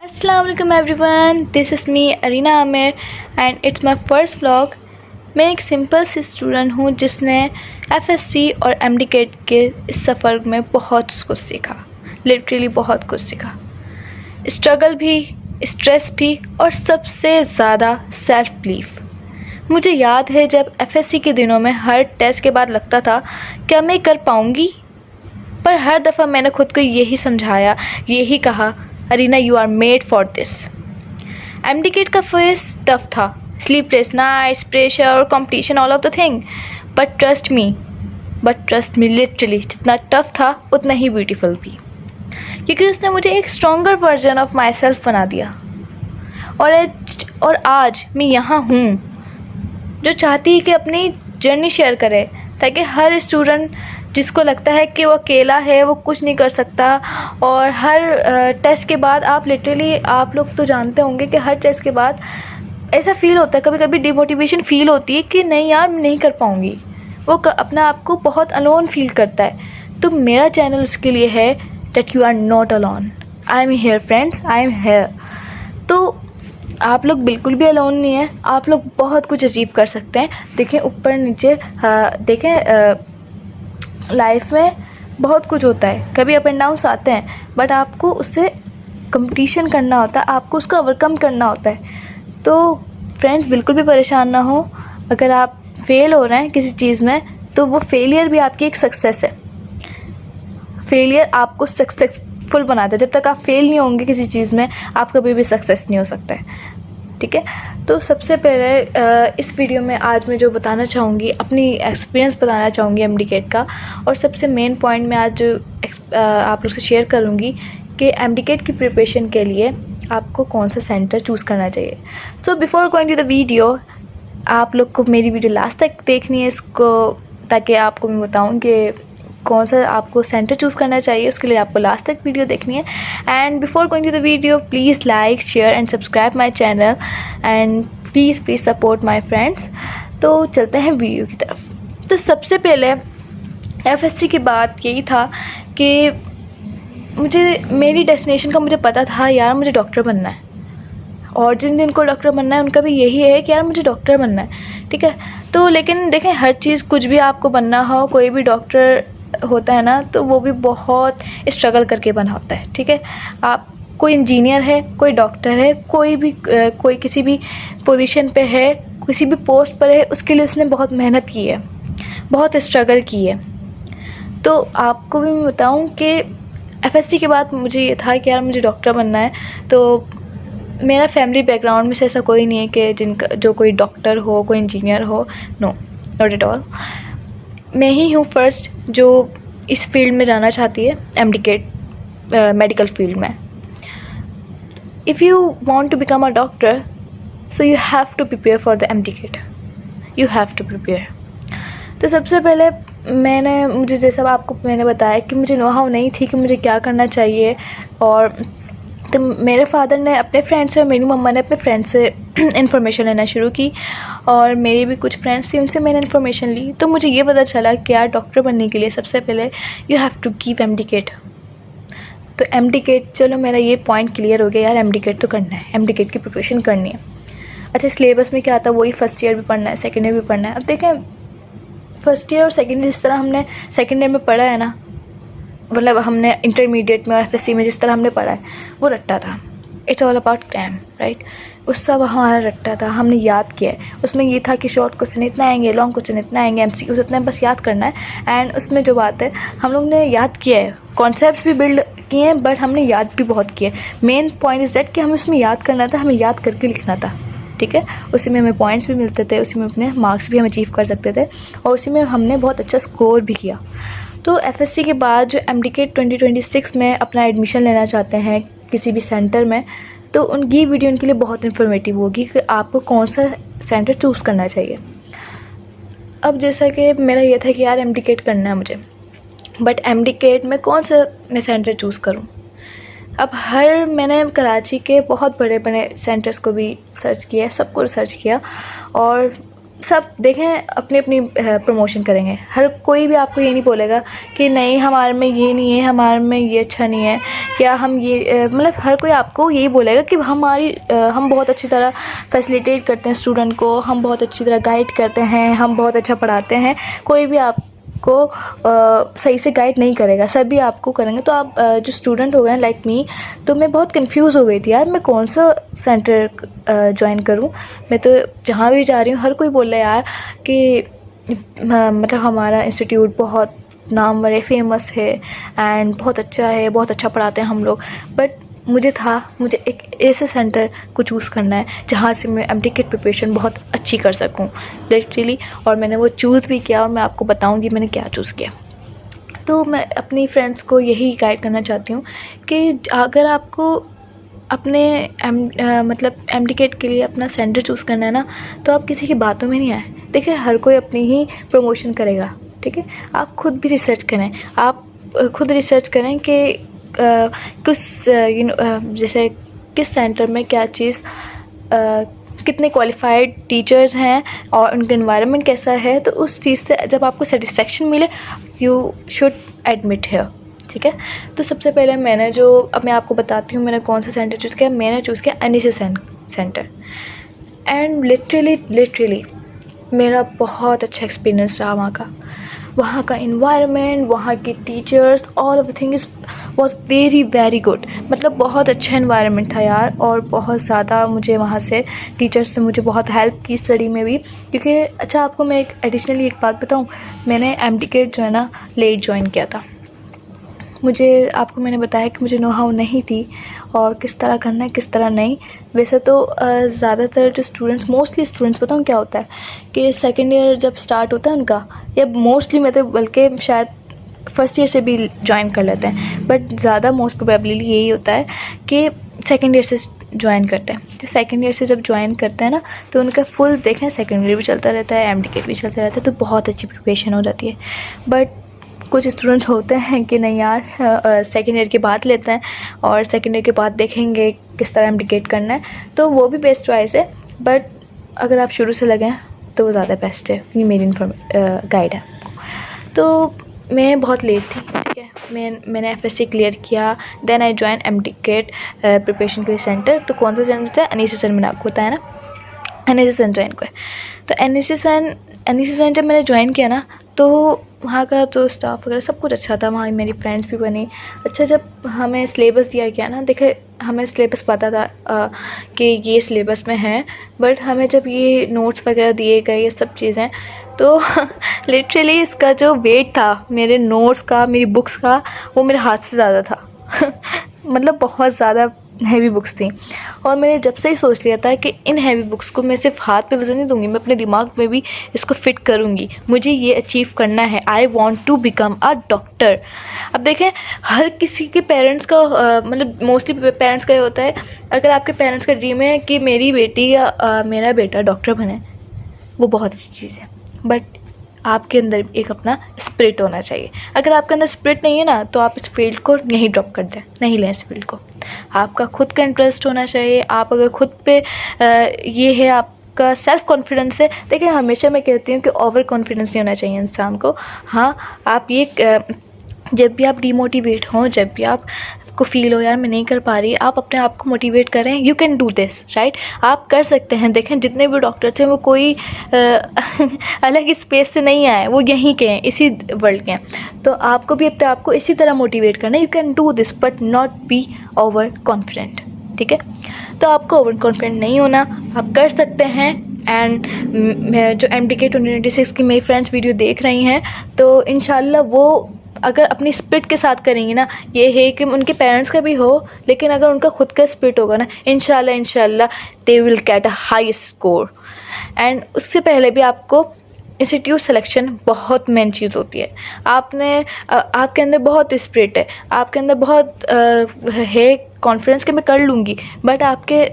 Assalamualaikum everyone, this is me Arina Aamir and it's my first vlog। मैं एक simple सी student हूँ जिसने एफएससी और एमडीकेट के इस सफ़र में बहुत कुछ सीखा, लिटरली बहुत कुछ सीखा। स्ट्रगल भी, स्ट्रेस भी और सबसे ज़्यादा सेल्फ बिलीफ। मुझे याद है जब एफएससी के दिनों में हर टेस्ट के बाद लगता था क्या मैं कर पाऊँगी, पर हर दफ़ा मैंने खुद को यही समझाया, यही कहा, arena you are made for this. MDCAT का फेस टफ था, स्लीपलेस नाइट्स, प्रेशर और competition, all of the thing. But trust me literally जितना टफ था उतना ही ब्यूटीफुल भी, क्योंकि उसने मुझे एक stronger version of my self बना दिया। और आज मैं यहाँ हूँ जो चाहती है कि अपनी जर्नी शेयर करे, ताकि हर स्टूडेंट जिसको लगता है कि वो अकेला है, वो कुछ नहीं कर सकता, और हर टेस्ट के बाद आप लोग तो जानते होंगे कि हर टेस्ट के बाद ऐसा फ़ील होता है, कभी कभी डिमोटिवेशन फ़ील होती है कि नहीं यार मैं नहीं कर पाऊँगी, वो अपना आप को बहुत अलोन फील करता है। तो मेरा चैनल उसके लिए है that you are not alone, I am here friends, I am here. तो आप लोग बिल्कुल भी अलोन नहीं है, आप लोग बहुत कुछ अचीव कर सकते हैं। देखें ऊपर नीचे, देखें लाइफ में बहुत कुछ होता है, कभी अप एंड डाउन्स आते हैं, बट आपको उससे कंपटीशन करना होता है, आपको उसको ओवरकम करना होता है। तो फ्रेंड्स बिल्कुल भी परेशान ना हो, अगर आप फेल हो रहे हैं किसी चीज़ में तो वो फेलियर भी आपकी एक सक्सेस है। फेलियर आपको सक्सेसफुल बनाता है। जब तक आप फेल नहीं होंगे किसी चीज़ में, आप कभी भी सक्सेस नहीं हो सकता है, ठीक है। तो सबसे पहले इस वीडियो में आज मैं जो बताना चाहूँगी, अपनी एक्सपीरियंस बताना चाहूँगी एमडीकेट का, और सबसे मेन पॉइंट मैं आज आप लोग से शेयर करूँगी कि एमडीकेट की प्रिपरेशन के लिए आपको कौन सा सेंटर चूज़ करना चाहिए। So before going to the video, आप लोग को मेरी वीडियो लास्ट तक देखनी है इसको, ताकि आपको मैं बताऊँ कि कौन सा आपको सेंटर चूज़ करना चाहिए, उसके लिए आपको लास्ट तक वीडियो देखनी है। And before going to the video, please like, share and subscribe my channel, and please support my friends. तो चलते हैं वीडियो की तरफ। तो सबसे पहले एफएससी की बात यही था कि मेरी डेस्टिनेशन का मुझे पता था यार मुझे डॉक्टर बनना है, और जिनको डॉक्टर बनना है उनका भी यही है कि यार मुझे डॉक्टर बनना है, ठीक है। तो लेकिन देखें, हर चीज़ कुछ भी आपको बनना हो, कोई भी डॉक्टर होता है ना, तो वो भी बहुत स्ट्रगल करके बना होता है, ठीक है। आप कोई इंजीनियर है, कोई डॉक्टर है, कोई किसी भी पोजीशन पे है, किसी भी पोस्ट पर है, उसके लिए उसने बहुत मेहनत की है, बहुत स्ट्रगल की है। तो आपको भी मैं बताऊं कि एफएससी के बाद मुझे ये था कि यार मुझे डॉक्टर बनना है। तो मेरा फैमिली बैकग्राउंड में से ऐसा कोई नहीं है कि जो कोई डॉक्टर हो, कोई इंजीनियर हो, नो, नॉट एट ऑल। मैं ही हूँ फर्स्ट जो इस फील्ड में जाना चाहती है, एमडीकेट मेडिकल फील्ड में। If you want to become a doctor, so you have to prepare for the MDCAT, you have to prepare. तो सबसे पहले मुझे जैसा आपको मैंने बताया कि मुझे नो हाउ नहीं थी कि मुझे क्या करना चाहिए, और तो मेरे फादर ने अपने फ्रेंड से और मेरी मम्मा ने अपने फ्रेंड से इन्फॉर्मेशन लेना शुरू की, और मेरी भी कुछ फ्रेंड्स थी, उनसे मैंने इन्फॉर्मेशन ली। तो मुझे ये पता चला कि यार डॉक्टर बनने के लिए सबसे पहले you have to keep MDCAT. तो एमडीकेट, चलो मेरा ये पॉइंट क्लियर हो गया यार, एमडीकेट तो करना है, एमडीकेट की प्रिपरेशन करनी है। अच्छा, सिलेबस में क्या आता है, वही फर्स्ट ईयर भी पढ़ना है, सेकेंड ईयर भी पढ़ना है। अब देखें, फर्स्ट ईयर और सेकेंड ईयर जिस तरह हमने सेकेंड ईयर में पढ़ा है ना, मतलब हमने इंटरमीडिएट में और एफएससी में जिस तरह हमने पढ़ा है, वो रट्टा था। It's all about time, right. उस सब हमारा रट्टा था, हमने याद किया है। उसमें ये था कि शॉर्ट क्वेश्चन इतना आएंगे, लॉन्ग क्वेश्चन इतना आएंगे, एमसीक्यूज इतना, बस याद करना है। एंड उसमें जो बात है, हम लोग ने याद किया है, कॉन्सेप्ट्स भी बिल्ड किए हैं, बट हमने याद भी बहुत किया है। मेन पॉइंट इज़ दैट कि हमें उसमें याद करना था, हमें याद करके लिखना था, ठीक है। उसी में हमें पॉइंट्स भी मिलते थे, उसी में अपने मार्क्स भी हम अचीव कर सकते थे, और उसी में हमने बहुत अच्छा स्कोर भी किया। तो एफएससी के बाद जो एमडीकेट 2026 में अपना एडमिशन लेना चाहते हैं किसी भी सेंटर में, तो उनकी वीडियो उनके लिए बहुत इन्फॉर्मेटिव होगी कि आपको कौन सा सेंटर चूज़ करना चाहिए। अब जैसा कि मेरा ये था कि यार एमडीकेट करना है मुझे, बट एमडीकेट में कौन सा मैं सेंटर चूज़ करूं। अब मैंने कराची के बहुत बड़े बड़े सेंटर्स को भी सर्च किया, सबको सर्च किया, और सब देखें अपनी अपनी प्रमोशन करेंगे। हर कोई भी आपको ये नहीं बोलेगा कि नहीं हमारे में ये नहीं है, हमारे में ये अच्छा नहीं है, या हम ये मतलब हर कोई आपको यही बोलेगा कि हम बहुत अच्छी तरह फैसिलिटेट करते हैं स्टूडेंट को, हम बहुत अच्छी तरह गाइड करते हैं, हम बहुत अच्छा पढ़ाते हैं। कोई भी आपको सही से गाइड नहीं करेगा, सभी आपको करेंगे। तो आप जो स्टूडेंट हो गए लाइक मी, तो मैं बहुत कंफ्यूज हो गई थी यार, मैं कौन सा सेंटर ज्वाइन करूं। मैं तो जहाँ भी जा रही हूँ हर कोई बोल रहा है यार कि मतलब हमारा इंस्टीट्यूट बहुत नामवर है, फेमस है एंड बहुत अच्छा है, बहुत अच्छा पढ़ाते हैं हम लोग। बट मुझे एक ऐसे सेंटर को चूज़ करना है जहाँ से मैं एमटीकेट प्रिपरेशन बहुत अच्छी कर सकूँ लिटरली। और मैंने वो चूज़ भी किया और मैं आपको बताऊँगी मैंने क्या चूज़ किया। तो मैं अपनी फ्रेंड्स को यही गाइड करना चाहती हूँ कि अगर आपको अपने मतलब एमटीकेट के लिए अपना सेंटर चूज़ करना है ना, तो आप किसी की बातों में नहीं आए। देखिए हर कोई अपनी ही प्रमोशन करेगा, ठीक है। आप खुद भी रिसर्च करें, आप खुद रिसर्च करें कि जैसे किस सेंटर में क्या चीज़, कितने क्वालिफाइड टीचर्स हैं और उनका एनवायरनमेंट कैसा है। तो उस चीज़ से जब आपको सेटिस्फेक्शन मिले यू शुड एडमिट हियर, ठीक है। तो सबसे पहले अब मैं आपको बताती हूँ मैंने कौन सा सेंटर चूज़ किया। मैंने चूज़ किया एनएसएस सेंटर एंड लिटरली मेरा बहुत अच्छा एक्सपीरियंस रहा वहाँ का एनवायरनमेंट, वहाँ के teachers, all of the things was very very good. मतलब बहुत अच्छा एनवायरनमेंट था यार, और बहुत ज़्यादा मुझे वहाँ से टीचर्स से मुझे बहुत हेल्प की स्टडी में भी। क्योंकि अच्छा आपको मैं एक एडिशनली एक बात बताऊँ, मैंने एमटीकेट जो है ना लेट ज्वाइन किया था। आपको मैंने बताया कि मुझे नो हाउ नहीं थी और किस तरह करना है किस तरह नहीं। वैसे तो ज़्यादातर जो मोस्टली स्टूडेंट्स बताऊँ क्या होता है कि सेकेंड ईयर जब स्टार्ट होता है उनका, या मोस्टली मैं तो बल्कि शायद फर्स्ट ईयर से भी ज्वाइन कर लेते हैं, बट ज़्यादा मोस्ट प्रोबेबली यही होता है कि सेकेंड ईयर से ज्वाइन करते हैं। तो सेकेंड ईयर से जब ज्वाइन करते हैं ना, तो उनका फुल देखें सेकेंड ईयर भी चलता रहता है, एमटीकेट भी चलता रहता है, तो बहुत अच्छी प्रिपरेशन हो जाती है। बट कुछ स्टूडेंट्स होते हैं कि नहीं यार सेकेंड ईयर के बाद लेते हैं और सेकेंड ईयर के बाद देखेंगे किस तरह एमटीकेट करना है, तो वो भी बेस्ट चॉइस है। बट अगर आप शुरू से लगें तो वो ज़्यादा बेस्ट है, ये मेरी गाइड है। तो मैं बहुत लेट थी, ठीक है। मैंने एफएससी क्लियर किया, देन आई ज्वाइन एमटीकेट प्रिपरेशन के लिए सेंटर। तो कौन सा सेंटर था? एनएसएस मैंने आपको बताया ना, एनएसएस ज्वाइन को है। तो एनएसएस जब मैंने ज्वाइन किया ना, तो वहाँ का तो स्टाफ वगैरह सब कुछ अच्छा था, वहाँ मेरी फ्रेंड्स भी बनी। अच्छा जब हमें सिलेबस दिया गया ना, देखे हमें सिलेबस पता था कि ये सिलेबस में है, बट हमें जब ये नोट्स वगैरह दिए गए ये सब चीज़ें, तो लिटरली इसका जो वेट था मेरे नोट्स का, मेरी बुक्स का, वो मेरे हाथ से ज़्यादा था मतलब बहुत ज़्यादा हैवी बुक्स थी। और मैंने जब से ही सोच लिया था कि इन हैवी बुक्स को मैं सिर्फ हाथ पे वजन नहीं दूंगी, मैं अपने दिमाग में भी इसको फिट करूंगी, मुझे ये अचीव करना है। I want to become a doctor. अब देखें हर किसी के पेरेंट्स का मतलब मोस्टली पेरेंट्स का ये होता है, अगर आपके पेरेंट्स का ड्रीम है कि मेरी बेटी या मेरा बेटा डॉक्टर बने, वो बहुत अच्छी चीज़ है। बट आपके अंदर एक अपना स्पिरिट होना चाहिए। अगर आपके अंदर स्पिरिट नहीं है ना, तो आप इस फील्ड को यहीं ड्रॉप कर दें, नहीं लें इस फील्ड को। आपका खुद का इंटरेस्ट होना चाहिए। आप अगर खुद पे ये है आपका सेल्फ कॉन्फिडेंस है। देखिए हमेशा मैं कहती हूँ कि ओवर कॉन्फिडेंस नहीं होना चाहिए इंसान को। हाँ आप ये जब भी आप डीमोटिवेट हों, जब भी आप को फील हो यार मैं नहीं कर पा रही, आप अपने आप को मोटिवेट करें, you can do this, right, आप कर सकते हैं। देखें जितने भी डॉक्टर्स हैं वो कोई अलग स्पेस से नहीं आए, वो यहीं के हैं, इसी वर्ल्ड के हैं। तो आपको भी अपने आप को इसी तरह मोटिवेट करना है, you can do this but not be over confident, ठीक है। तो आपको ओवर कॉन्फिडेंट नहीं होना, आप कर सकते हैं। एंड जो MTK 2026 की मेरी फ्रेंड्स वीडियो देख रही हैं, तो इंशाल्लाह वो अगर अपनी स्पिरिट के साथ करेंगी ना, ये है कि उनके पेरेंट्स का भी हो, लेकिन अगर उनका खुद का स्पिरिट होगा ना, इंशाल्लाह they will get a high score. And उससे पहले भी आपको इंस्टीट्यूट सिलेक्शन बहुत मेन चीज़ होती है। आपके अंदर बहुत स्पिरिट है, आपके अंदर बहुत है कॉन्फिडेंस कि मैं कर लूँगी, बट आपके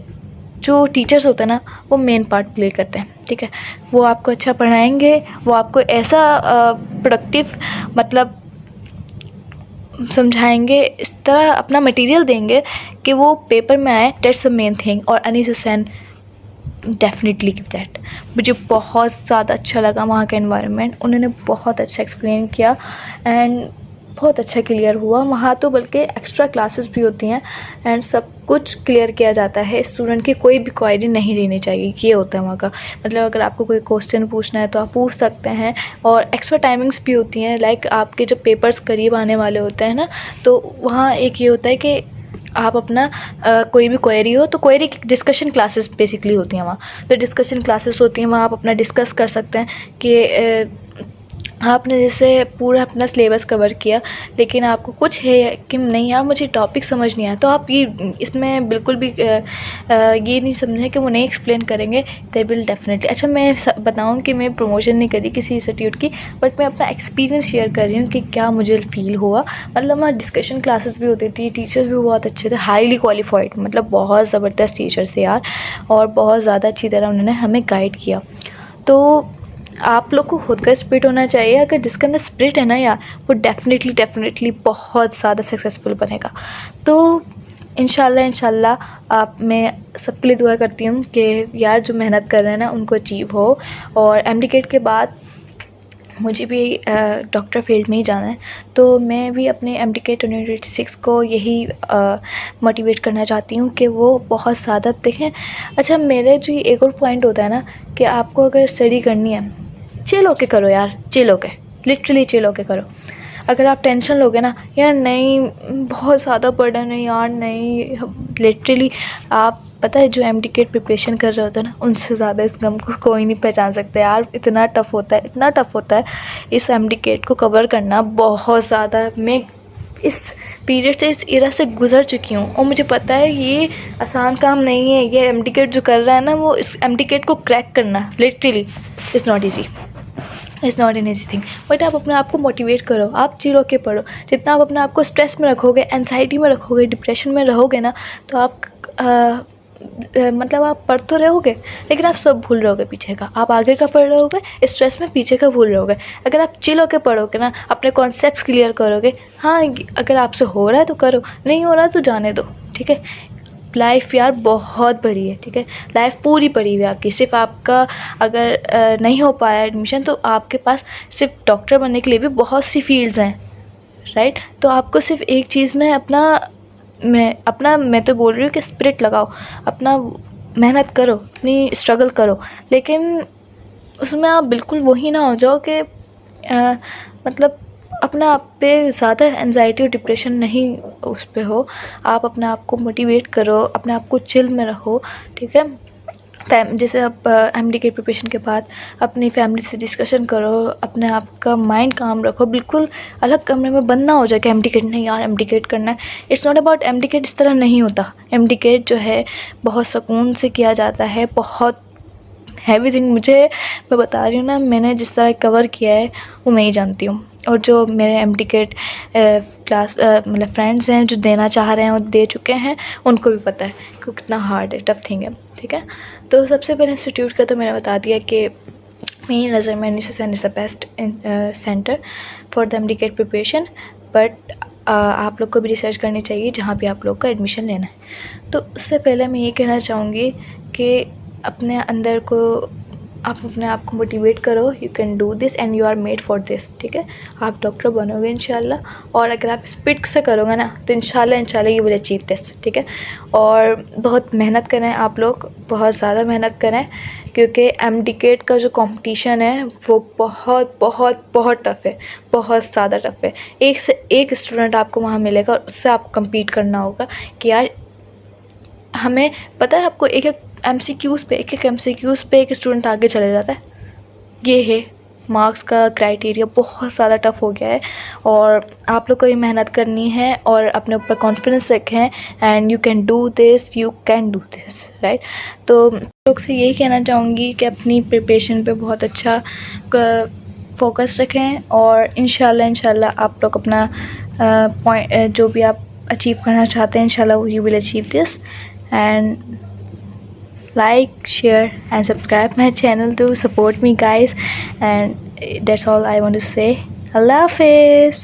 जो टीचर्स होते हैं ना, वो मेन पार्ट प्ले करते हैं, ठीक है। वो आपको अच्छा पढ़ाएंगे, वो आपको ऐसा प्रोडक्टिव मतलब समझाएंगे, इस तरह अपना मटेरियल देंगे कि वो पेपर में आए, दैट्स द मेन थिंग। और Anees Hussain definitely give that. मुझे बहुत ज़्यादा अच्छा लगा वहाँ का एनवायरनमेंट, उन्होंने बहुत अच्छा एक्सप्लेन किया एंड बहुत अच्छा क्लियर हुआ वहाँ। तो बल्कि एक्स्ट्रा क्लासेस भी होती हैं एंड सब कुछ क्लियर किया जाता है। स्टूडेंट की कोई भी क्वेरी नहीं रहनी चाहिए, ये होता है वहाँ का। मतलब अगर आपको कोई क्वेश्चन पूछना है तो आप पूछ सकते हैं, और एक्स्ट्रा टाइमिंग्स भी होती हैं। लाइक आपके जब पेपर्स करीब आने वाले होते हैं ना, तो वहाँ एक ये होता है कि आप अपना कोई भी क्वेरी हो तो क्वेरी डिस्कशन क्लासेस बेसिकली होती हैं वहाँ। तो डिस्कशन क्लासेस होती हैं वहाँ, आप अपना डिस्कस कर सकते हैं कि आपने जैसे पूरा अपना सिलेबस कवर किया, लेकिन आपको कुछ है कि नहीं यार मुझे टॉपिक समझ नहीं आया, तो आप ये इसमें बिल्कुल भी ये नहीं समझें कि वो नहीं एक्सप्लेन करेंगे। They will definitely. अच्छा, मैं बताऊँ कि मैं प्रमोशन नहीं करी किसी इंस्टीट्यूट की, बट मैं अपना एक्सपीरियंस शेयर कर रही हूँ कि क्या मुझे फ़ील हुआ। मतलब वहाँ डिस्कशन क्लासेस भी होती थी, टीचर्स भी बहुत अच्छे थे, हाईली क्वालिफाइड, मतलब बहुत ज़बरदस्त टीचर्स थे यार, और बहुत ज़्यादा अच्छी तरह उन्होंने हमें गाइड किया। तो आप लोग को खुद का स्पिरिट होना चाहिए। अगर जिसके अंदर स्पिरिट है ना यार, वो डेफिनेटली बहुत ज़्यादा सक्सेसफुल बनेगा। तो इंशाल्लाह आप, मैं सबके लिए दुआ करती हूँ कि यार जो मेहनत कर रहे हैं ना उनको अचीव हो। और एमडीकेट के बाद मुझे भी डॉक्टर फील्ड में ही जाना है, तो मैं भी अपने एमडीकेट 2026 को यही मोटिवेट करना चाहती हूँ कि वो बहुत ज़्यादा देखें। अच्छा, मेरे जो एक और पॉइंट होता है ना कि आपको अगर स्टडी करनी है, चिल होके करो यार, चिल होके, लिटरली चिल होके करो। अगर आप टेंशन लोगे ना यार, नहीं बहुत ज़्यादा बर्डन है यार, नहीं, लिटरली आप, पता है जो एमडीकेट प्रिपरेशन कर रहे होते हैं ना, उनसे ज़्यादा इस गम को कोई नहीं पहचान सकता यार। इतना टफ़ होता है, इतना टफ़ होता है इस एमडीकेट को कवर करना, बहुत ज़्यादा। मैं इस पीरियड से, इस एरा से गुज़र चुकी हूँ, और मुझे पता है ये आसान काम नहीं है। ये एमडीकेट जो कर रहा है ना, वो इस एमडीकेट को क्रैक करना literally is not easy, is not an easy thing. But आप अपने आप को मोटिवेट करो, आप चिल होके पढ़ो। जितना आप अपने आप को स्ट्रेस में रखोगे, एनजाइटी में रखोगे, डिप्रेशन में रहोगे ना, तो आप मतलब आप पढ़ तो रहोगे, लेकिन आप सब भूल रहोगे पीछे का। आप आगे का पढ़ रहोगे, स्ट्रेस में पीछे का भूल रहोगे। अगर आप चिल होके पढ़ोगे ना, अपने कॉन्सेप्ट्स क्लियर करोगे, हाँ अगर आपसे हो रहा है तो करो, नहीं हो रहा तो जाने दो, ठीक है। लाइफ यार बहुत बड़ी है, ठीक है, लाइफ पूरी पड़ी हुई है आपकी। सिर्फ आपका अगर नहीं हो पाया एडमिशन, तो आपके पास सिर्फ डॉक्टर बनने के लिए भी बहुत सी फील्ड्स हैं, राइट। तो आपको सिर्फ एक चीज़ में मैं तो बोल रही हूँ कि स्पिरिट लगाओ, अपना मेहनत करो, अपनी स्ट्रगल करो, लेकिन उसमें आप बिल्कुल वही ना हो जाओ कि मतलब अपने आप पे ज़्यादा एंजाइटी और डिप्रेशन नहीं उस पे हो। आप अपने आप को मोटिवेट करो, अपने आप को चिल में रखो, ठीक है। टाइम जैसे आप एमडीकेट प्रिपरेशन के बाद अपनी फैमिली से डिस्कशन करो, अपने आप का माइंड काम रखो, बिल्कुल अलग कमरे में बंद ना हो जाए कि एमडीकेट नहीं यार, एमडीकेट करना है। इट्स नॉट अबाउट एमडीकेट, इस तरह नहीं होता। एमडीकेट जो है बहुत सुकून से किया जाता है, बहुत हैवी थिंग। मैं बता रही हूँ ना, मैंने जिस तरह कवर किया है वो मैं ही जानती हूँ, और जो मेरे एमडीकेट क्लास मतलब फ्रेंड्स हैं जो देना चाह रहे हैं और दे चुके हैं, उनको भी पता है कि कितना हार्ड है, टफ थिंग है, ठीक है। तो सबसे पहले इंस्टीट्यूट का तो मैंने बता दिया कि मेरी नज़र में NSSN is the best centre for the MDCAT preparation. But आप लोग को भी रिसर्च करनी चाहिए जहाँ भी आप लोग का एडमिशन लेना है। तो उससे पहले मैं ये कहना चाहूँगी कि अपने अंदर को, आप अपने आप को मोटिवेट करो, you can do this and you are made for this, ठीक है। आप डॉक्टर बनोगे इंशाल्लाह, और अगर आप स्पिरिट से करोगे ना तो इंशाल्लाह यू विल अचीव दिस, ठीक है। और बहुत मेहनत करें आप लोग, बहुत ज़्यादा मेहनत करें, क्योंकि एमडीकेट का जो कंपटीशन है वो बहुत बहुत बहुत टफ़ है, बहुत ज़्यादा टफ़ है। एक से एक स्टूडेंट आपको वहाँ मिलेगा, और उससे आपको कम्पीट करना होगा कि यार हमें पता है, आपको एक एक एमसीक्यूज़ पे एक स्टूडेंट आगे चले जाता है। ये है मार्क्स का क्राइटेरिया, बहुत ज़्यादा टफ़ हो गया है, और आप लोग को भी मेहनत करनी है और अपने ऊपर कॉन्फिडेंस रखें, and you can do this, you can do this, right. तो लोग से यही कहना चाहूँगी कि अपनी प्रिपरेशन पे बहुत अच्छा फोकस रखें, और इंशाल्लाह आप लोग अपना पॉइंट जो भी आप अचीव करना चाहते हैं, इंशाल्लाह you will achieve this. And like, share and subscribe my channel to support me guys, and that's all I want to say. Allah Hafiz.